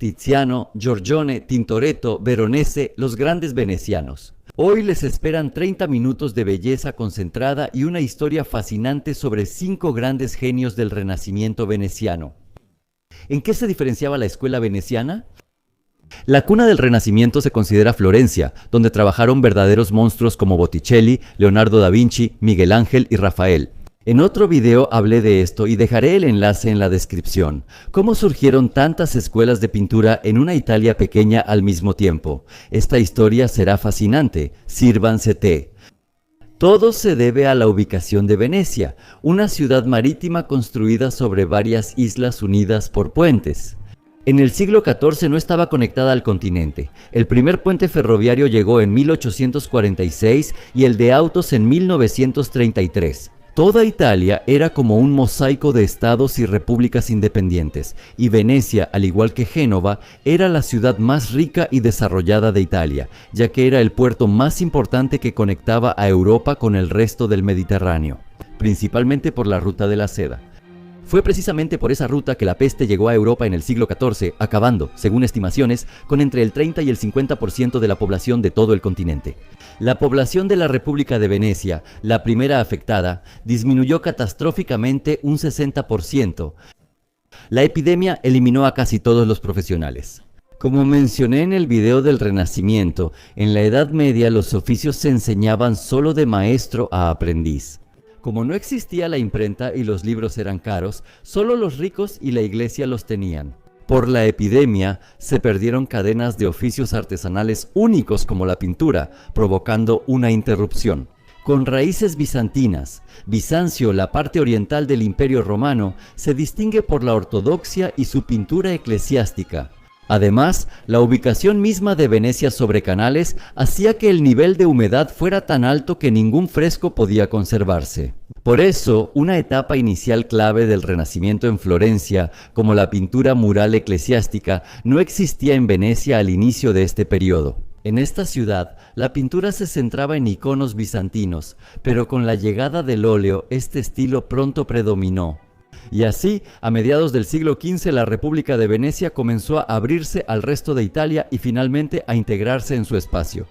Tiziano, Giorgione, Tintoretto, Veronese, los grandes venecianos. Hoy les esperan 30 minutos de belleza concentrada y una historia fascinante sobre 5 grandes genios del Renacimiento veneciano. ¿En qué se diferenciaba la escuela veneciana? La cuna del Renacimiento se considera Florencia, donde trabajaron verdaderos monstruos como Botticelli, Leonardo da Vinci, Miguel Ángel y Rafael. En otro video hablé de esto y dejaré el enlace en la descripción. ¿Cómo surgieron tantas escuelas de pintura en una Italia pequeña al mismo tiempo? Esta historia será fascinante, sírvanse té. Todo se debe a la ubicación de Venecia, una ciudad marítima construida sobre varias islas unidas por puentes. En el siglo XIV no estaba conectada al continente. El primer puente ferroviario llegó en 1846 y el de autos en 1933. Toda Italia era como un mosaico de estados y repúblicas independientes, y Venecia, al igual que Génova, era la ciudad más rica y desarrollada de Italia, ya que era el puerto más importante que conectaba a Europa con el resto del Mediterráneo, principalmente por la ruta de la seda. Fue precisamente por esa ruta que la peste llegó a Europa en el siglo XIV, acabando, según estimaciones, con entre el 30 y el 50% de la población de todo el continente. La población de la República de Venecia, la primera afectada, disminuyó catastróficamente un 60%. La epidemia eliminó a casi todos los profesionales. Como mencioné en el video del Renacimiento, en la Edad Media los oficios se enseñaban solo de maestro a aprendiz. Como no existía la imprenta y los libros eran caros, solo los ricos y la iglesia los tenían. Por la epidemia, se perdieron cadenas de oficios artesanales únicos como la pintura, provocando una interrupción. Con raíces bizantinas, Bizancio, la parte oriental del Imperio Romano, se distingue por la ortodoxia y su pintura eclesiástica. Además, la ubicación misma de Venecia sobre canales hacía que el nivel de humedad fuera tan alto que ningún fresco podía conservarse. Por eso, una etapa inicial clave del Renacimiento en Florencia, como la pintura mural eclesiástica, no existía en Venecia al inicio de este periodo. En esta ciudad, la pintura se centraba en iconos bizantinos, pero con la llegada del óleo, este estilo pronto predominó. Y así, a mediados del siglo XV, la República de Venecia comenzó a abrirse al resto de Italia y finalmente a integrarse en su espacio.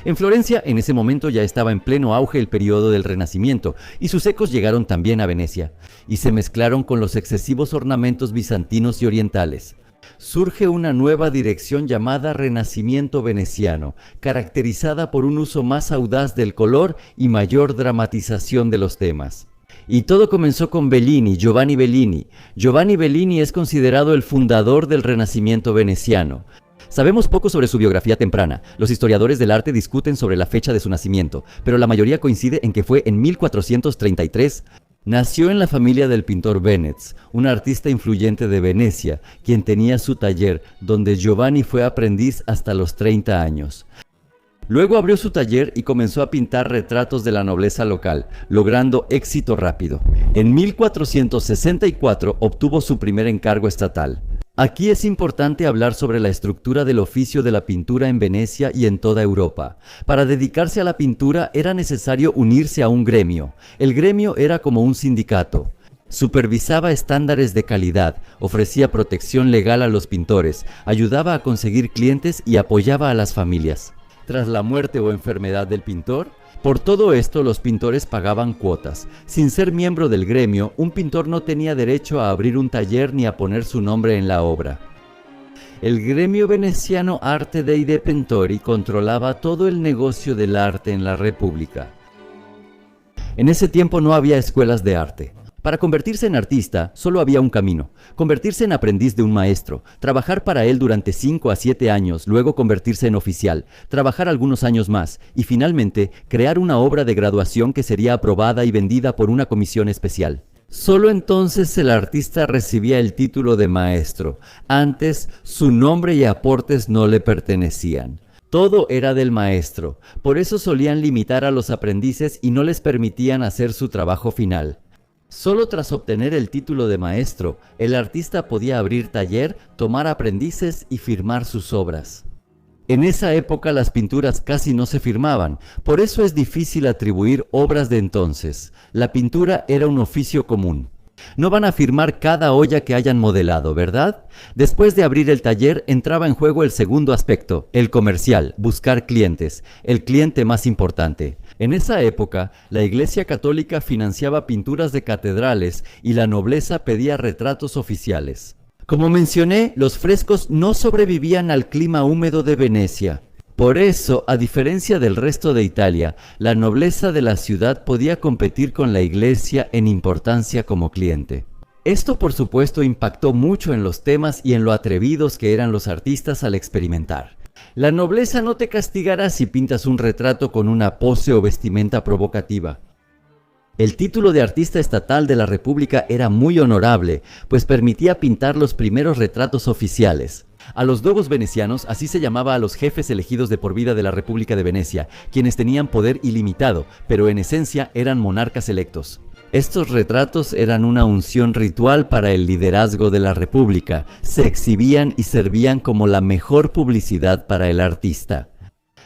En Florencia, en ese momento ya estaba en pleno auge el periodo del Renacimiento, y sus ecos llegaron también a Venecia, y se mezclaron con los excesivos ornamentos bizantinos y orientales. Surge una nueva dirección llamada Renacimiento veneciano, caracterizada por un uso más audaz del color y mayor dramatización de los temas. Y todo comenzó con Bellini, Giovanni Bellini. Giovanni Bellini es considerado el fundador del Renacimiento veneciano. Sabemos poco sobre su biografía temprana. Los historiadores del arte discuten sobre la fecha de su nacimiento, pero la mayoría coincide en que fue en 1433. Nació en la familia del pintor Venez, un artista influyente de Venecia, quien tenía su taller, donde Giovanni fue aprendiz hasta los 30 años. Luego abrió su taller y comenzó a pintar retratos de la nobleza local, logrando éxito rápido. En 1464 obtuvo su primer encargo estatal. Aquí es importante hablar sobre la estructura del oficio de la pintura en Venecia y en toda Europa. Para dedicarse a la pintura era necesario unirse a un gremio. El gremio era como un sindicato. Supervisaba estándares de calidad, ofrecía protección legal a los pintores, ayudaba a conseguir clientes y apoyaba a las familias. Tras la muerte o enfermedad del pintor, por todo esto los pintores pagaban cuotas. Sin ser miembro del gremio, un pintor no tenía derecho a abrir un taller ni a poner su nombre en la obra. El gremio veneciano Arte dei Depentori controlaba todo el negocio del arte en la República. En ese tiempo no había escuelas de arte. Para convertirse en artista, solo había un camino: convertirse en aprendiz de un maestro, trabajar para él durante 5 a 7 años, luego convertirse en oficial, trabajar algunos años más y finalmente crear una obra de graduación que sería aprobada y vendida por una comisión especial. Solo entonces el artista recibía el título de maestro. Antes, su nombre y aportes no le pertenecían. Todo era del maestro, por eso solían limitar a los aprendices y no les permitían hacer su trabajo final. Solo tras obtener el título de maestro, el artista podía abrir taller, tomar aprendices y firmar sus obras. En esa época las pinturas casi no se firmaban, por eso es difícil atribuir obras de entonces. La pintura era un oficio común. No van a firmar cada olla que hayan modelado, ¿verdad? Después de abrir el taller, entraba en juego el segundo aspecto, el comercial, buscar clientes, el cliente más importante. En esa época, la Iglesia Católica financiaba pinturas de catedrales y la nobleza pedía retratos oficiales. Como mencioné, los frescos no sobrevivían al clima húmedo de Venecia. Por eso, a diferencia del resto de Italia, la nobleza de la ciudad podía competir con la iglesia en importancia como cliente. Esto, por supuesto, impactó mucho en los temas y en lo atrevidos que eran los artistas al experimentar. La nobleza no te castigará si pintas un retrato con una pose o vestimenta provocativa. El título de artista estatal de la República era muy honorable, pues permitía pintar los primeros retratos oficiales. A los dogos venecianos, así se llamaba a los jefes elegidos de por vida de la República de Venecia, quienes tenían poder ilimitado, pero en esencia eran monarcas electos. Estos retratos eran una unción ritual para el liderazgo de la República, se exhibían y servían como la mejor publicidad para el artista.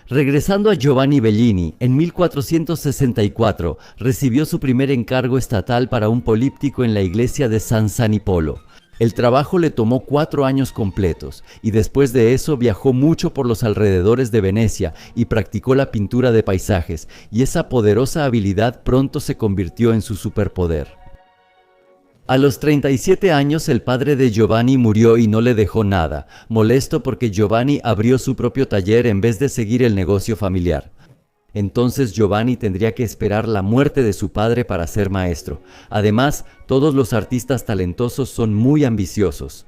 Regresando a Giovanni Bellini, en 1464 recibió su primer encargo estatal para un políptico en la iglesia de San Sanipolo. El trabajo le tomó 4 años completos y después de eso viajó mucho por los alrededores de Venecia y practicó la pintura de paisajes, y esa poderosa habilidad pronto se convirtió en su superpoder. A los 37 años el padre de Giovanni murió y no le dejó nada, molesto porque Giovanni abrió su propio taller en vez de seguir el negocio familiar. Entonces Giovanni tendría que esperar la muerte de su padre para ser maestro. Además, todos los artistas talentosos son muy ambiciosos.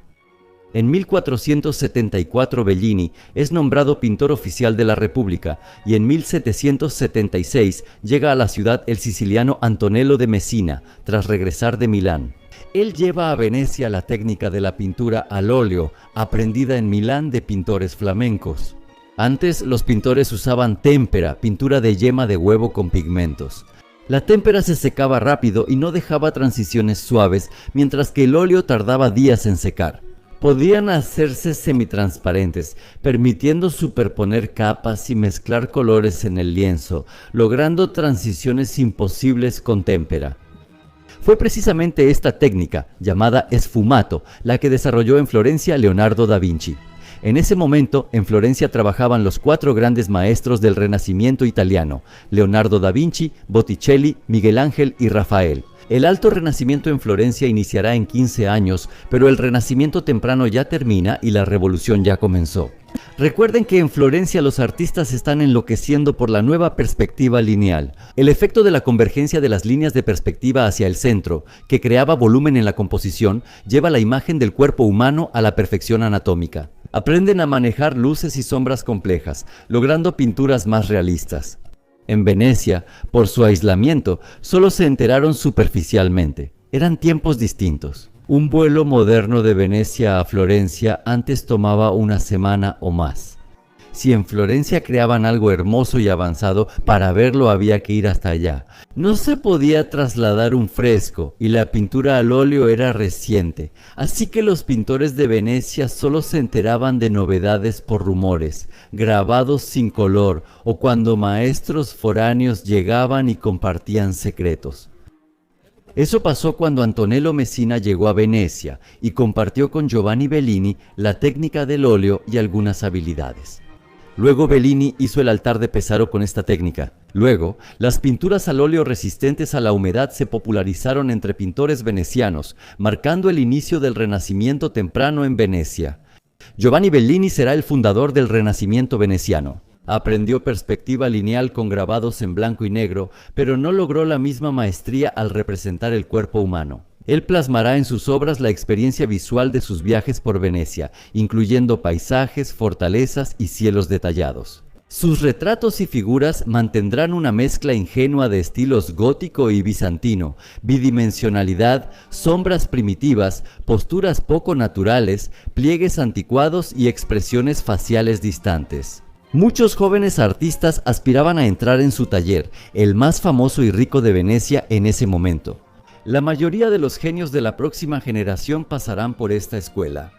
En 1474 Bellini es nombrado pintor oficial de la República y en 1776 llega a la ciudad el siciliano Antonello de Messina, tras regresar de Milán. Él lleva a Venecia la técnica de la pintura al óleo, aprendida en Milán de pintores flamencos. Antes, los pintores usaban témpera, pintura de yema de huevo con pigmentos. La témpera se secaba rápido y no dejaba transiciones suaves, mientras que el óleo tardaba días en secar. Podían hacerse semitransparentes, permitiendo superponer capas y mezclar colores en el lienzo, logrando transiciones imposibles con témpera. Fue precisamente esta técnica, llamada sfumato, la que desarrolló en Florencia Leonardo da Vinci. En ese momento, en Florencia trabajaban los 4 grandes maestros del Renacimiento italiano: Leonardo da Vinci, Botticelli, Miguel Ángel y Rafael. El Alto Renacimiento en Florencia iniciará en 15 años, pero el Renacimiento temprano ya termina y la Revolución ya comenzó. Recuerden que en Florencia los artistas están enloqueciendo por la nueva perspectiva lineal. El efecto de la convergencia de las líneas de perspectiva hacia el centro, que creaba volumen en la composición, lleva la imagen del cuerpo humano a la perfección anatómica. Aprenden a manejar luces y sombras complejas, logrando pinturas más realistas. En Venecia, por su aislamiento, solo se enteraron superficialmente. Eran tiempos distintos. Un vuelo moderno de Venecia a Florencia antes tomaba una semana o más. Si en Florencia creaban algo hermoso y avanzado, para verlo había que ir hasta allá. No se podía trasladar un fresco y la pintura al óleo era reciente, así que los pintores de Venecia solo se enteraban de novedades por rumores, grabados sin color o cuando maestros foráneos llegaban y compartían secretos. Eso pasó cuando Antonello Messina llegó a Venecia y compartió con Giovanni Bellini la técnica del óleo y algunas habilidades. Luego Bellini hizo el altar de Pesaro con esta técnica. Luego, las pinturas al óleo resistentes a la humedad se popularizaron entre pintores venecianos, marcando el inicio del Renacimiento temprano en Venecia. Giovanni Bellini será el fundador del Renacimiento veneciano. Aprendió perspectiva lineal con grabados en blanco y negro, pero no logró la misma maestría al representar el cuerpo humano. Él plasmará en sus obras la experiencia visual de sus viajes por Venecia, incluyendo paisajes, fortalezas y cielos detallados. Sus retratos y figuras mantendrán una mezcla ingenua de estilos gótico y bizantino, bidimensionalidad, sombras primitivas, posturas poco naturales, pliegues anticuados y expresiones faciales distantes. Muchos jóvenes artistas aspiraban a entrar en su taller, el más famoso y rico de Venecia en ese momento. La mayoría de los genios de la próxima generación pasarán por esta escuela.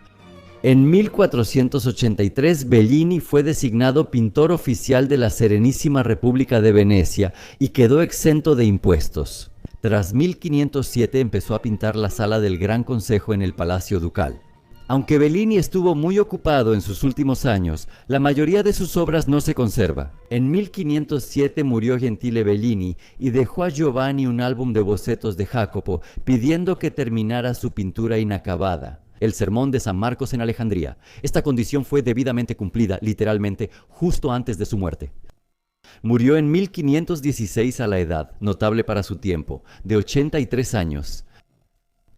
En 1483, Bellini fue designado pintor oficial de la Serenísima República de Venecia y quedó exento de impuestos. Tras 1507 empezó a pintar la sala del Gran Consejo en el Palacio Ducal. Aunque Bellini estuvo muy ocupado en sus últimos años, la mayoría de sus obras no se conserva. En 1507 murió Gentile Bellini y dejó a Giovanni un álbum de bocetos de Jacopo pidiendo que terminara su pintura inacabada, el Sermón de San Marcos en Alejandría. Esta condición fue debidamente cumplida, literalmente, justo antes de su muerte. Murió en 1516 a la edad, notable para su tiempo, de 83 años.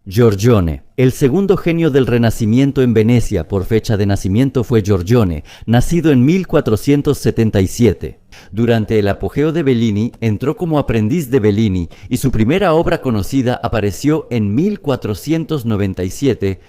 Giorgione. El segundo genio del Renacimiento en Venecia por fecha de nacimiento fue Giorgione, nacido en 1477. Durante el apogeo de Bellini, entró como aprendiz de Bellini y su primera obra conocida apareció en 1497.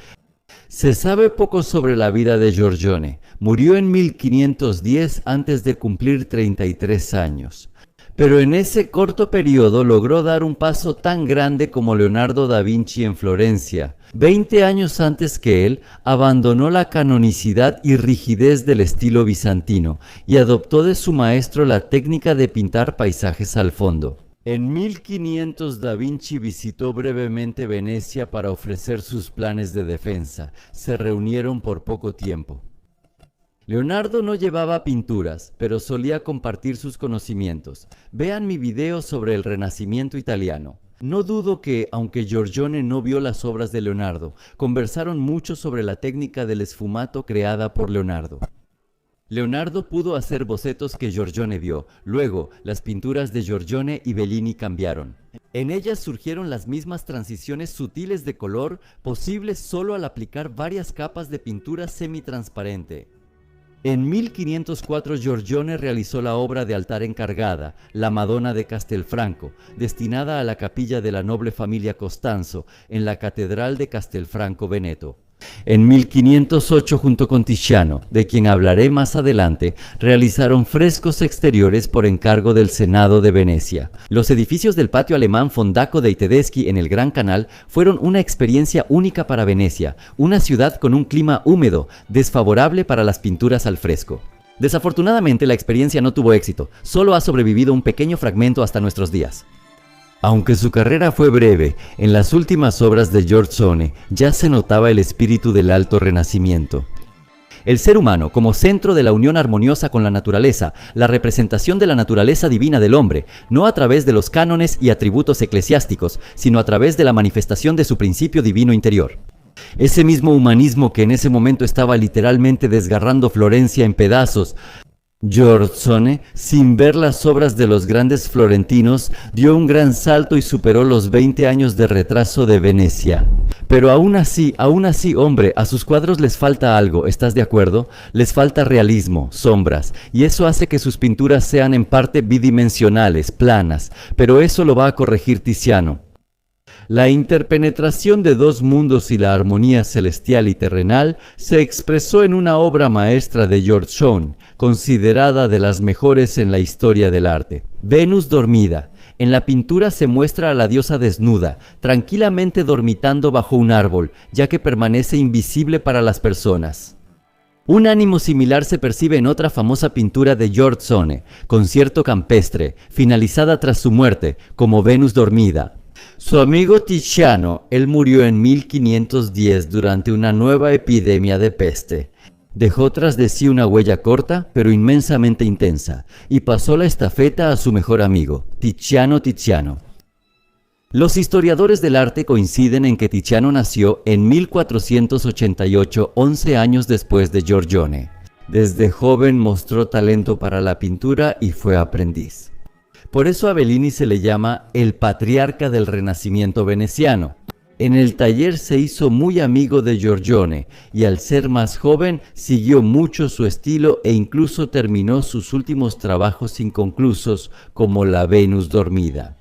Se sabe poco sobre la vida de Giorgione. Murió en 1510 antes de cumplir 33 años. Pero en ese corto periodo logró dar un paso tan grande como Leonardo da Vinci en Florencia. 20 años antes que él, abandonó la canonicidad y rigidez del estilo bizantino y adoptó de su maestro la técnica de pintar paisajes al fondo. En 1500 da Vinci visitó brevemente Venecia para ofrecer sus planes de defensa. Se reunieron por poco tiempo. Leonardo no llevaba pinturas, pero solía compartir sus conocimientos. Vean mi video sobre el Renacimiento italiano. No dudo que, aunque Giorgione no vio las obras de Leonardo, conversaron mucho sobre la técnica del esfumato creada por Leonardo. Leonardo pudo hacer bocetos que Giorgione vio. Luego, las pinturas de Giorgione y Bellini cambiaron. En ellas surgieron las mismas transiciones sutiles de color posibles solo al aplicar varias capas de pintura semitransparente. En 1504 Giorgione realizó la obra de altar encargada, la Madonna de Castelfranco, destinada a la capilla de la noble familia Costanzo, en la Catedral de Castelfranco Veneto. En 1508, junto con Tiziano, de quien hablaré más adelante, realizaron frescos exteriores por encargo del Senado de Venecia. Los edificios del patio alemán Fondaco dei Tedeschi en el Gran Canal fueron una experiencia única para Venecia, una ciudad con un clima húmedo, desfavorable para las pinturas al fresco. Desafortunadamente, la experiencia no tuvo éxito, solo ha sobrevivido un pequeño fragmento hasta nuestros días. Aunque su carrera fue breve, en las últimas obras de Giorgione ya se notaba el espíritu del Alto Renacimiento. El ser humano como centro de la unión armoniosa con la naturaleza, la representación de la naturaleza divina del hombre, no a través de los cánones y atributos eclesiásticos, sino a través de la manifestación de su principio divino interior. Ese mismo humanismo que en ese momento estaba literalmente desgarrando Florencia en pedazos, Giorgione, sin ver las obras de los grandes florentinos, dio un gran salto y superó los 20 años de retraso de Venecia. Pero aún así, hombre, a sus cuadros les falta algo, ¿estás de acuerdo? Les falta realismo, sombras, y eso hace que sus pinturas sean en parte bidimensionales, planas, pero eso lo va a corregir Tiziano. La interpenetración de dos mundos y la armonía celestial y terrenal se expresó en una obra maestra de Giorgione, considerada de las mejores en la historia del arte. Venus dormida. En la pintura se muestra a la diosa desnuda, tranquilamente dormitando bajo un árbol, ya que permanece invisible para las personas. Un ánimo similar se percibe en otra famosa pintura de Giorgione, Concierto campestre, finalizada tras su muerte, como Venus dormida. Su amigo Tiziano, él murió en 1510 durante una nueva epidemia de peste. Dejó tras de sí una huella corta, pero inmensamente intensa, y pasó la estafeta a su mejor amigo, Tiziano Tiziano. Los historiadores del arte coinciden en que Tiziano nació en 1488, 11 años después de Giorgione. Desde joven mostró talento para la pintura y fue aprendiz. Por eso a Bellini se le llama el patriarca del Renacimiento veneciano. En el taller se hizo muy amigo de Giorgione y al ser más joven siguió mucho su estilo e incluso terminó sus últimos trabajos inconclusos como la Venus dormida.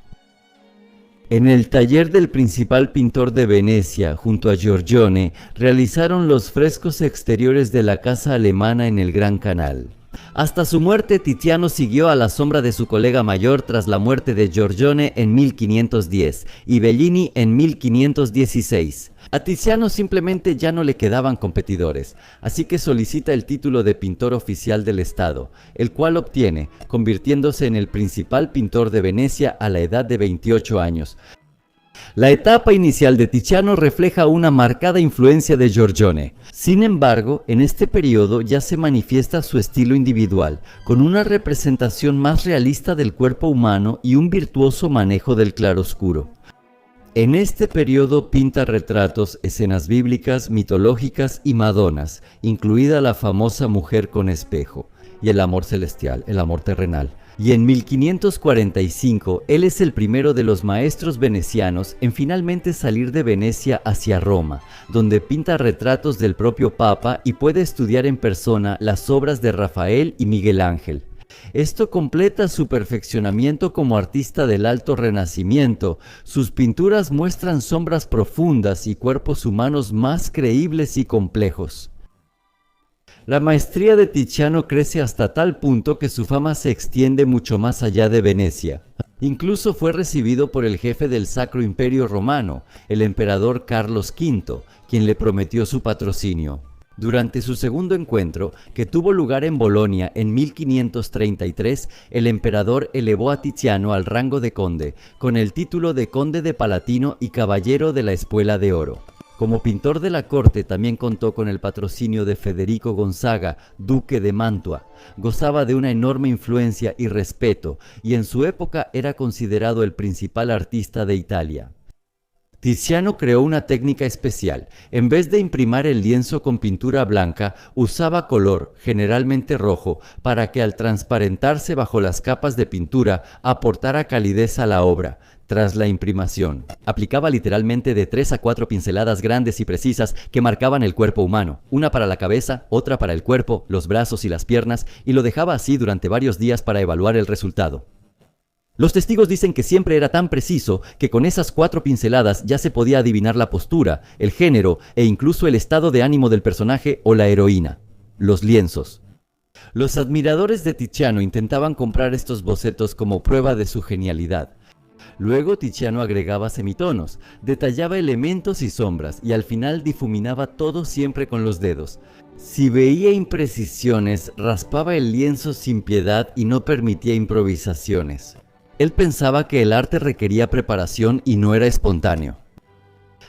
En el taller del principal pintor de Venecia, junto a Giorgione, realizaron los frescos exteriores de la casa alemana en el Gran Canal. Hasta su muerte, Tiziano siguió a la sombra de su colega mayor tras la muerte de Giorgione en 1510 y Bellini en 1516. A Tiziano simplemente ya no le quedaban competidores, así que solicita el título de pintor oficial del Estado, el cual obtiene, convirtiéndose en el principal pintor de Venecia a la edad de 28 años. La etapa inicial de Tiziano refleja una marcada influencia de Giorgione. Sin embargo, en este periodo ya se manifiesta su estilo individual, con una representación más realista del cuerpo humano y un virtuoso manejo del claroscuro. En este periodo pinta retratos, escenas bíblicas, mitológicas y madonas, incluida la famosa mujer con espejo, y el amor celestial, el amor terrenal. Y en 1545, él es el primero de los maestros venecianos en finalmente salir de Venecia hacia Roma, donde pinta retratos del propio Papa y puede estudiar en persona las obras de Rafael y Miguel Ángel. Esto completa su perfeccionamiento como artista del Alto Renacimiento. Sus pinturas muestran sombras profundas y cuerpos humanos más creíbles y complejos. La maestría de Tiziano crece hasta tal punto que su fama se extiende mucho más allá de Venecia. Incluso fue recibido por el jefe del Sacro Imperio Romano, el emperador Carlos V, quien le prometió su patrocinio. Durante su segundo encuentro, que tuvo lugar en Bolonia en 1533, el emperador elevó a Tiziano al rango de conde, con el título de conde de Palatino y caballero de la Espuela de Oro. Como pintor de la corte también contó con el patrocinio de Federico Gonzaga, duque de Mantua. Gozaba de una enorme influencia y respeto, y en su época era considerado el principal artista de Italia. Tiziano creó una técnica especial. En vez de imprimir el lienzo con pintura blanca, usaba color, generalmente rojo, para que al transparentarse bajo las capas de pintura aportara calidez a la obra. Tras la imprimación, aplicaba literalmente de 3 a 4 pinceladas grandes y precisas que marcaban el cuerpo humano, una para la cabeza, otra para el cuerpo, los brazos y las piernas, y lo dejaba así durante varios días para evaluar el resultado. Los testigos dicen que siempre era tan preciso que con esas 4 pinceladas ya se podía adivinar la postura, el género e incluso el estado de ánimo del personaje o la heroína. Los lienzos. Los admiradores de Tiziano intentaban comprar estos bocetos como prueba de su genialidad. Luego Tiziano agregaba semitonos, detallaba elementos y sombras y al final difuminaba todo siempre con los dedos. Si veía imprecisiones, raspaba el lienzo sin piedad y no permitía improvisaciones. Él pensaba que el arte requería preparación y no era espontáneo.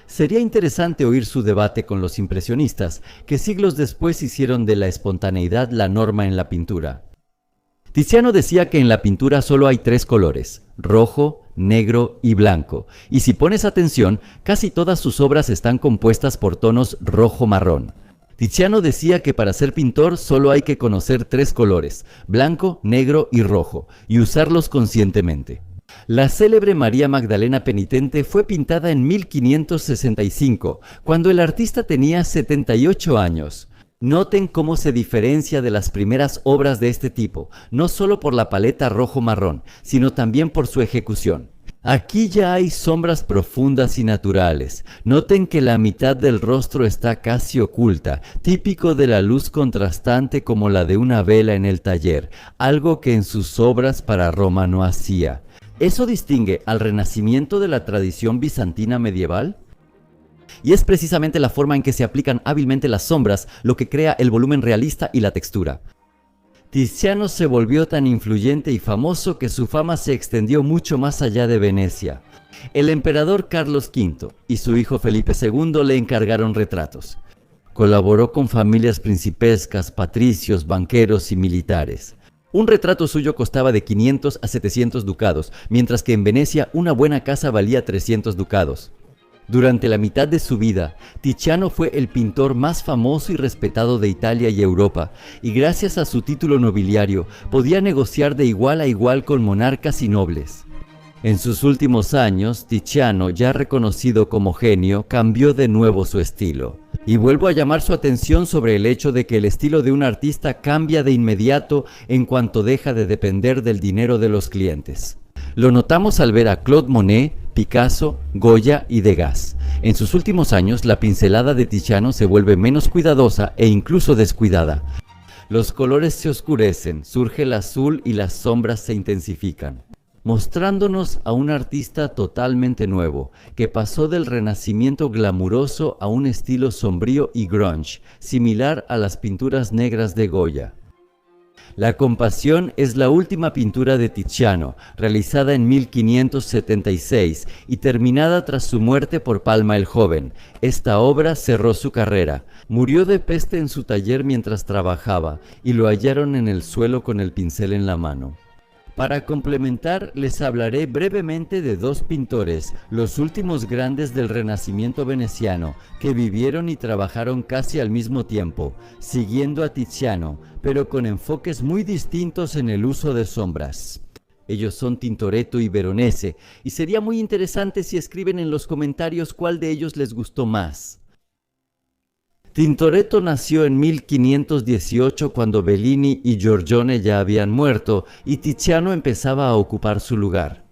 Sería interesante oír su debate con los impresionistas, que siglos después hicieron de la espontaneidad la norma en la pintura. Tiziano decía que en la pintura solo hay 3 colores, rojo, negro y blanco, y si pones atención, casi todas sus obras están compuestas por tonos rojo-marrón. Tiziano decía que para ser pintor solo hay que conocer 3 colores, blanco, negro y rojo, y usarlos conscientemente. La célebre María Magdalena Penitente fue pintada en 1565, cuando el artista tenía 78 años. Noten cómo se diferencia de las primeras obras de este tipo, no solo por la paleta rojo-marrón, sino también por su ejecución. Aquí ya hay sombras profundas y naturales. Noten que la mitad del rostro está casi oculta, típico de la luz contrastante como la de una vela en el taller, algo que en sus obras para Roma no hacía. ¿Eso distingue al Renacimiento de la tradición bizantina medieval? Y es precisamente la forma en que se aplican hábilmente las sombras lo que crea el volumen realista y la textura. Tiziano se volvió tan influyente y famoso que su fama se extendió mucho más allá de Venecia. El emperador Carlos V y su hijo Felipe II le encargaron retratos. Colaboró con familias principescas, patricios, banqueros y militares. Un retrato suyo costaba de 500 a 700 ducados, mientras que en Venecia una buena casa valía 300 ducados. Durante la mitad de su vida, Tiziano fue el pintor más famoso y respetado de Italia y Europa, y gracias a su título nobiliario podía negociar de igual a igual con monarcas y nobles. En sus últimos años, Tiziano, ya reconocido como genio, cambió de nuevo su estilo. Y vuelvo a llamar su atención sobre el hecho de que el estilo de un artista cambia de inmediato en cuanto deja de depender del dinero de los clientes. Lo notamos al ver a Claude Monet, Picasso, Goya y Degas. En sus últimos años, la pincelada de Tiziano se vuelve menos cuidadosa e incluso descuidada. Los colores se oscurecen, surge el azul y las sombras se intensifican, mostrándonos a un artista totalmente nuevo, que pasó del renacimiento glamuroso a un estilo sombrío y grunge, similar a las pinturas negras de Goya. La Compasión es la última pintura de Tiziano, realizada en 1576 y terminada tras su muerte por Palma el Joven. Esta obra cerró su carrera. Murió de peste en su taller mientras trabajaba y lo hallaron en el suelo con el pincel en la mano. Para complementar, les hablaré brevemente de dos pintores, los últimos grandes del Renacimiento veneciano, que vivieron y trabajaron casi al mismo tiempo, siguiendo a Tiziano, pero con enfoques muy distintos en el uso de sombras. Ellos son Tintoretto y Veronese, y sería muy interesante si escriben en los comentarios cuál de ellos les gustó más. Tintoretto nació en 1518 cuando Bellini y Giorgione ya habían muerto y Tiziano empezaba a ocupar su lugar.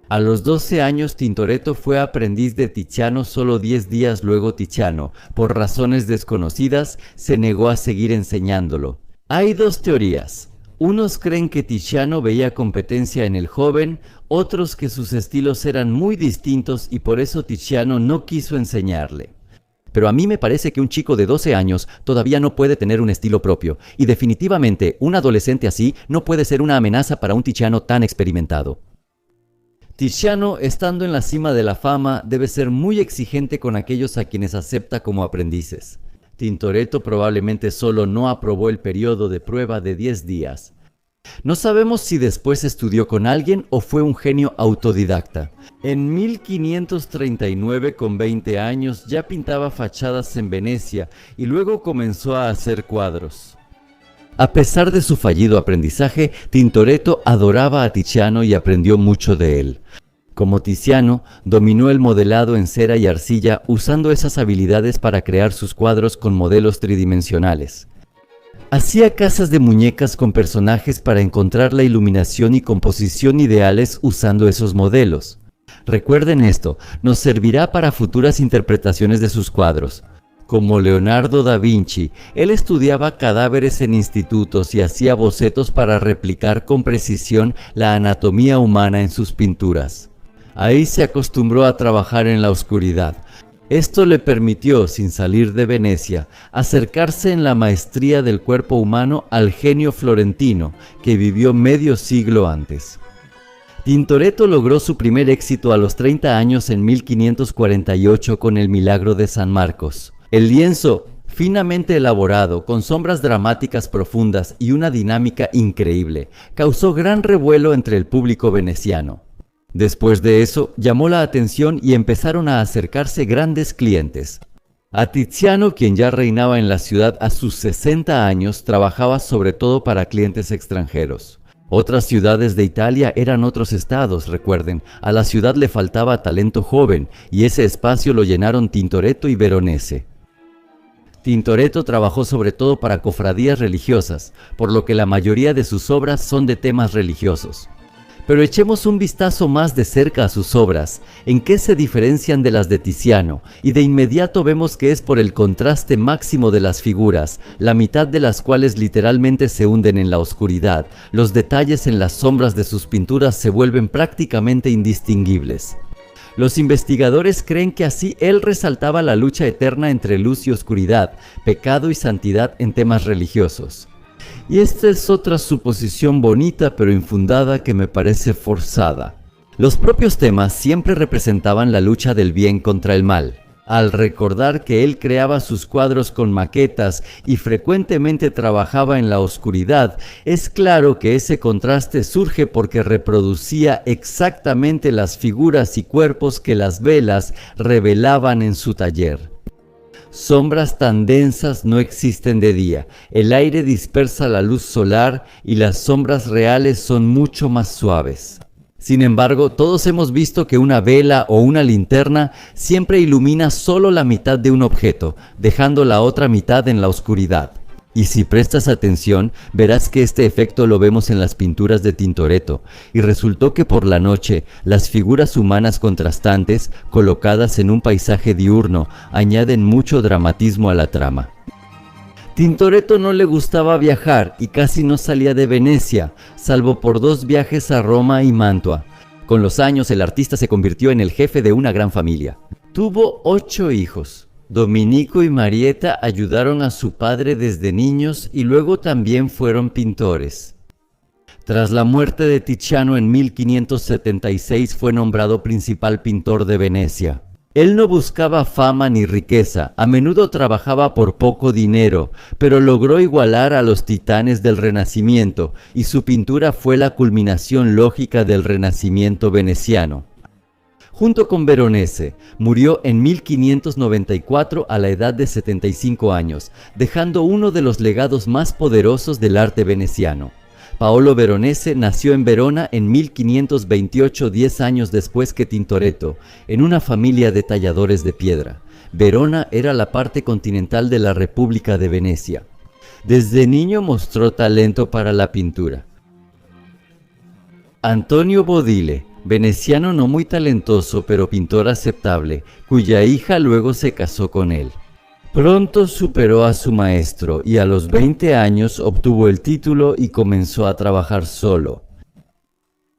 A los 12 años Tintoretto fue aprendiz de Tiziano. Solo 10 días luego Tiziano, por razones desconocidas, se negó a seguir enseñándolo. Hay dos teorías. Unos creen que Tiziano veía competencia en el joven, otros que sus estilos eran muy distintos y por eso Tiziano no quiso enseñarle. Pero a mí me parece que un chico de 12 años todavía no puede tener un estilo propio, y definitivamente un adolescente así no puede ser una amenaza para un Tiziano tan experimentado. Tiziano, estando en la cima de la fama, debe ser muy exigente con aquellos a quienes acepta como aprendices. Tintoretto probablemente solo no aprobó el periodo de prueba de 10 días. No sabemos si después estudió con alguien o fue un genio autodidacta. En 1539, con 20 años, ya pintaba fachadas en Venecia y luego comenzó a hacer cuadros. A pesar de su fallido aprendizaje, Tintoretto adoraba a Tiziano y aprendió mucho de él. Como Tiziano, dominó el modelado en cera y arcilla usando esas habilidades para crear sus cuadros con modelos tridimensionales. Hacía casas de muñecas con personajes para encontrar la iluminación y composición ideales usando esos modelos. Recuerden esto, nos servirá para futuras interpretaciones de sus cuadros. Como Leonardo da Vinci, él estudiaba cadáveres en institutos y hacía bocetos para replicar con precisión la anatomía humana en sus pinturas. Ahí se acostumbró a trabajar en la oscuridad. Esto le permitió, sin salir de Venecia, acercarse en la maestría del cuerpo humano al genio florentino, que vivió medio siglo antes. Tintoretto logró su primer éxito a los 30 años en 1548 con El Milagro de San Marcos. El lienzo, finamente elaborado, con sombras dramáticas profundas y una dinámica increíble, causó gran revuelo entre el público veneciano. Después de eso, llamó la atención y empezaron a acercarse grandes clientes. A Tiziano, quien ya reinaba en la ciudad a sus 60 años, trabajaba sobre todo para clientes extranjeros. Otras ciudades de Italia eran otros estados, recuerden. A la ciudad le faltaba talento joven y ese espacio lo llenaron Tintoretto y Veronese. Tintoretto trabajó sobre todo para cofradías religiosas, por lo que la mayoría de sus obras son de temas religiosos. Pero echemos un vistazo más de cerca a sus obras, en qué se diferencian de las de Tiziano, y de inmediato vemos que es por el contraste máximo de las figuras, la mitad de las cuales literalmente se hunden en la oscuridad. Los detalles en las sombras de sus pinturas se vuelven prácticamente indistinguibles. Los investigadores creen que así él resaltaba la lucha eterna entre luz y oscuridad, pecado y santidad en temas religiosos. Y esta es otra suposición bonita pero infundada que me parece forzada. Los propios temas siempre representaban la lucha del bien contra el mal. Al recordar que él creaba sus cuadros con maquetas y frecuentemente trabajaba en la oscuridad, es claro que ese contraste surge porque reproducía exactamente las figuras y cuerpos que las velas revelaban en su taller. Sombras tan densas no existen de día, el aire dispersa la luz solar y las sombras reales son mucho más suaves. Sin embargo, todos hemos visto que una vela o una linterna siempre ilumina solo la mitad de un objeto, dejando la otra mitad en la oscuridad. Y si prestas atención, verás que este efecto lo vemos en las pinturas de Tintoretto, y resultó que por la noche, las figuras humanas contrastantes, colocadas en un paisaje diurno, añaden mucho dramatismo a la trama. Tintoretto no le gustaba viajar y casi no salía de Venecia, salvo por 2 viajes a Roma y Mantua. Con los años, el artista se convirtió en el jefe de una gran familia. Tuvo 8 hijos. Dominico y Marietta ayudaron a su padre desde niños y luego también fueron pintores. Tras la muerte de Tiziano en 1576 fue nombrado principal pintor de Venecia. Él no buscaba fama ni riqueza, a menudo trabajaba por poco dinero, pero logró igualar a los titanes del Renacimiento y su pintura fue la culminación lógica del Renacimiento veneciano. Junto con Veronese, murió en 1594 a la edad de 75 años, dejando uno de los legados más poderosos del arte veneciano. Paolo Veronese nació en Verona en 1528, 10 años después que Tintoretto, en una familia de talladores de piedra. Verona era la parte continental de la República de Venecia. Desde niño mostró talento para la pintura. Antonio Bodile, veneciano no muy talentoso pero pintor aceptable, cuya hija luego se casó con él. Pronto superó a su maestro y a los 20 años obtuvo el título y comenzó a trabajar solo.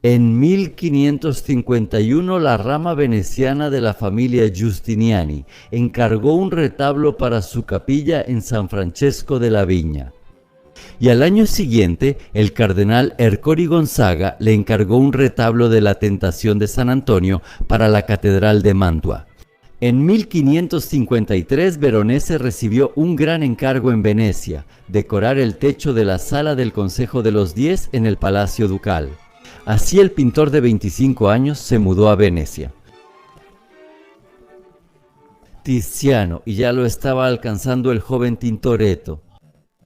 En 1551 la rama veneciana de la familia Giustiniani encargó un retablo para su capilla en San Francesco de la Vigna. Y al año siguiente, el cardenal Ercori Gonzaga le encargó un retablo de la Tentación de San Antonio para la Catedral de Mantua. En 1553 Veronese recibió un gran encargo en Venecia, decorar el techo de la sala del Consejo de los 10 en el Palacio Ducal. Así el pintor de 25 años se mudó a Venecia. Tiziano, y ya lo estaba alcanzando el joven Tintoretto.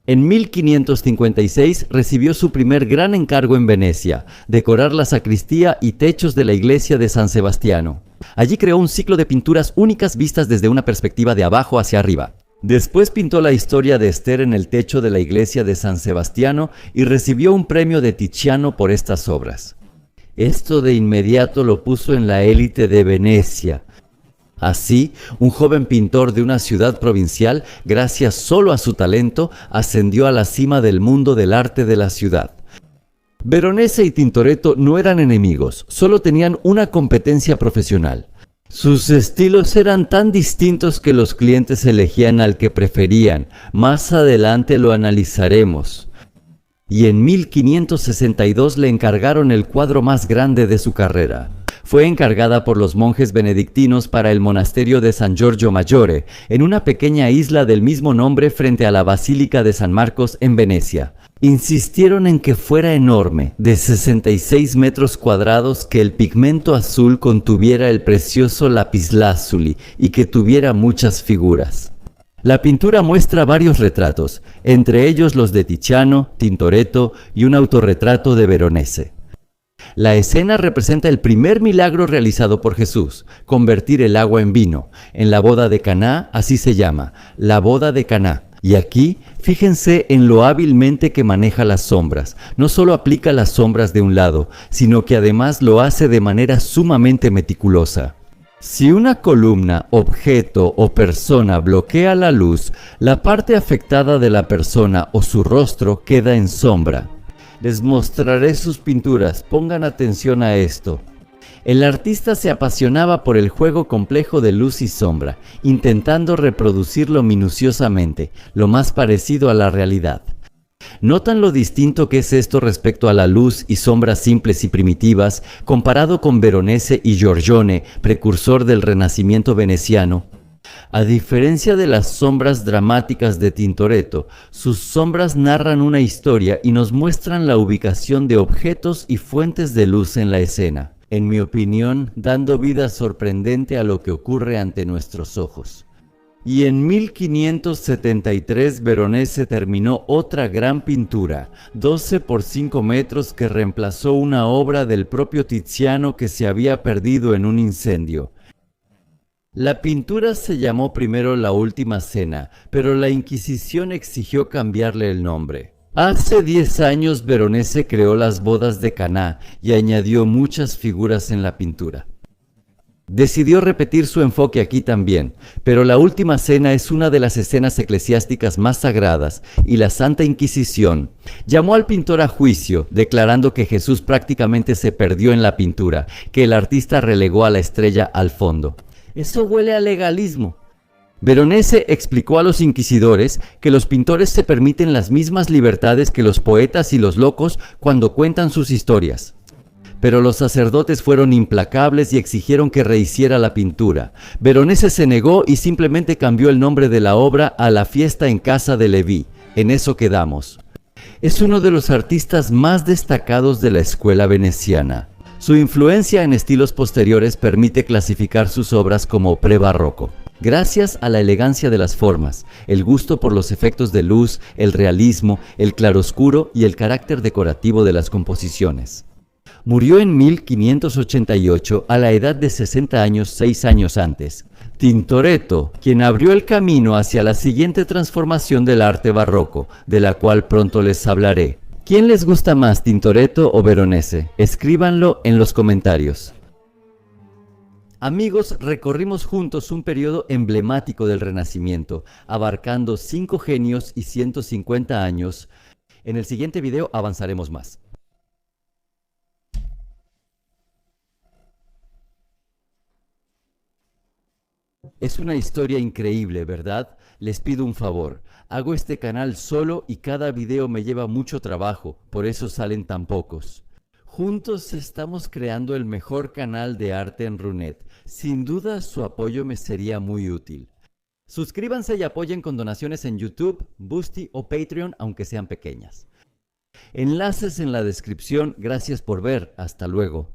En 1556 recibió su primer gran encargo en Venecia, decorar la sacristía y techos de la iglesia de San Sebastiano. Allí creó un ciclo de pinturas únicas vistas desde una perspectiva de abajo hacia arriba. Después pintó la historia de Esther en el techo de la iglesia de San Sebastiano y recibió un premio de Tiziano por estas obras. Esto de inmediato lo puso en la élite de Venecia. Así, un joven pintor de una ciudad provincial, gracias solo a su talento, ascendió a la cima del mundo del arte de la ciudad. Veronese y Tintoretto no eran enemigos, solo tenían una competencia profesional. Sus estilos eran tan distintos que los clientes elegían al que preferían. Más adelante lo analizaremos. Y en 1562 le encargaron el cuadro más grande de su carrera. Fue encargada por los monjes benedictinos para el monasterio de San Giorgio Maggiore, en una pequeña isla del mismo nombre frente a la Basílica de San Marcos en Venecia. Insistieron en que fuera enorme, de 66 metros cuadrados, que el pigmento azul contuviera el precioso lapislázuli y que tuviera muchas figuras. La pintura muestra varios retratos, entre ellos los de Tiziano, Tintoretto y un autorretrato de Veronese. La escena representa el primer milagro realizado por Jesús, convertir el agua en vino. En la boda de Caná, así se llama, la boda de Caná. Y aquí, fíjense en lo hábilmente que maneja las sombras. No solo aplica las sombras de un lado, sino que además lo hace de manera sumamente meticulosa. Si una columna, objeto o persona bloquea la luz, la parte afectada de la persona o su rostro queda en sombra. Les mostraré sus pinturas, pongan atención a esto. El artista se apasionaba por el juego complejo de luz y sombra, intentando reproducirlo minuciosamente, lo más parecido a la realidad. ¿Notan lo distinto que es esto respecto a la luz y sombras simples y primitivas, comparado con Veronese y Giorgione, precursor del Renacimiento veneciano? A diferencia de las sombras dramáticas de Tintoretto, sus sombras narran una historia y nos muestran la ubicación de objetos y fuentes de luz en la escena, en mi opinión, dando vida sorprendente a lo que ocurre ante nuestros ojos. Y en 1573 Veronese terminó otra gran pintura, 12 por 5 metros, que reemplazó una obra del propio Tiziano que se había perdido en un incendio. La pintura se llamó primero La Última Cena, pero la Inquisición exigió cambiarle el nombre. Hace 10 años Veronese creó las bodas de Caná y añadió muchas figuras en la pintura. Decidió repetir su enfoque aquí también, pero La Última Cena es una de las escenas eclesiásticas más sagradas y la Santa Inquisición llamó al pintor a juicio, declarando que Jesús prácticamente se perdió en la pintura, que el artista relegó a la estrella al fondo. Eso huele a legalismo. Veronese explicó a los inquisidores que los pintores se permiten las mismas libertades que los poetas y los locos cuando cuentan sus historias. Pero los sacerdotes fueron implacables y exigieron que rehiciera la pintura. Veronese se negó y simplemente cambió el nombre de la obra a La fiesta en casa de Leví. En eso quedamos. Es uno de los artistas más destacados de la escuela veneciana. Su influencia en estilos posteriores permite clasificar sus obras como prebarroco. Gracias a la elegancia de las formas, el gusto por los efectos de luz, el realismo, el claroscuro y el carácter decorativo de las composiciones. Murió en 1588 a la edad de 60 años, 6 años antes. Tintoretto, quien abrió el camino hacia la siguiente transformación del arte barroco, de la cual pronto les hablaré. ¿Quién les gusta más, Tintoretto o Veronese? Escríbanlo en los comentarios. Amigos, recorrimos juntos un periodo emblemático del Renacimiento, abarcando 5 genios y 150 años. En el siguiente video avanzaremos más. Es una historia increíble, ¿verdad? Les pido un favor. Hago este canal solo y cada video me lleva mucho trabajo, por eso salen tan pocos. Juntos estamos creando el mejor canal de arte en Runet. Sin duda su apoyo me sería muy útil. Suscríbanse y apoyen con donaciones en YouTube, Boosty o Patreon, aunque sean pequeñas. Enlaces en la descripción. Gracias por ver. Hasta luego.